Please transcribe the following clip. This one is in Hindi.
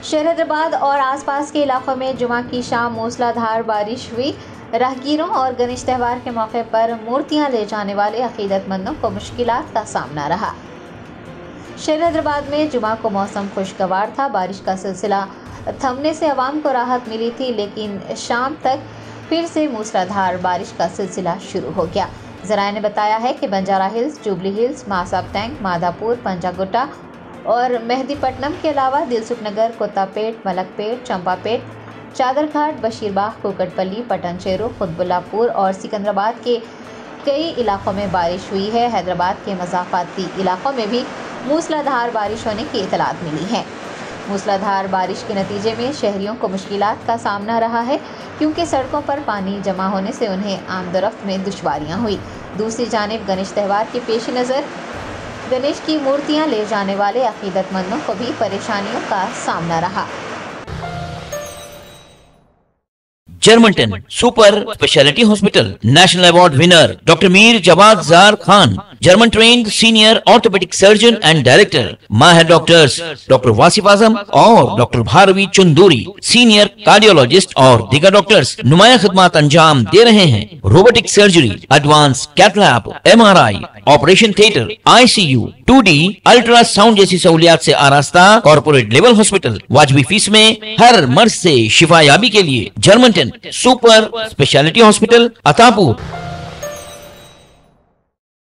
शहर हैदराबाद और आसपास के इलाकों में जुमा की शाम मूसलाधार बारिश हुई। राहगीरों और गणेश त्यौहार के मौके पर मूर्तियां ले जाने वाले अकीदतमंदों को मुश्किलात का सामना रहा। शहर हैदराबाद में जुमा को मौसम खुशगवार था। बारिश का सिलसिला थमने से आवाम को राहत मिली थी, लेकिन शाम तक फिर से मूसलाधार बारिश का सिलसिला शुरू हो गया। ज़राए ने बताया है कि Banjara Hills, Jubilee Hills, Masab Tank, Madhapur, Panjagutta और मेहदीपट्टनम के अलावा दिलसुख नगर, कोतापेट, मलकपेट, चंपापेट, चादरघाट, बशीरबाग, कुकटपल्ली, पटनचेरू, खुतबुल्लापुर और सिकंदराबाद के कई इलाकों में बारिश हुई है। हैदराबाद के मज़ाफ़ाती इलाकों में भी मूसलाधार बारिश होने की इतलात मिली है। मूसलाधार बारिश के नतीजे में शहरियों को मुश्किलात का सामना रहा है, क्योंकि सड़कों पर पानी जमा होने से उन्हें आमदोरफ्त में दुश्वारियां हुई। दूसरी जानिब गणेश त्यौहार के पेश नज़र गणेश की मूर्तियां ले जाने वाले अकीदतमंदों को भी परेशानियों का सामना रहा। Germanten super speciality hospital national award winner doctor Mir Jawad Zar Khan, German trained senior orthopaedic surgeon and director, माहिर डॉक्टर्स डॉक्टर वासिफ आजम और doctor Bharvi Chanduri, senior cardiologist और दीगर डॉक्टर्स नुमाया खिदमत अंजाम दे रहे हैं। Robotic surgery, advance cath lab, MRI, operation theatre, ICU, 2D ultrasound जैसी सहूलियात से आरास्ता कॉर्पोरेट लेवल हॉस्पिटल। वाजबी फीस में हर मर्ज से शिफायाबी के लिए Germanton super speciality hospital, Attapur.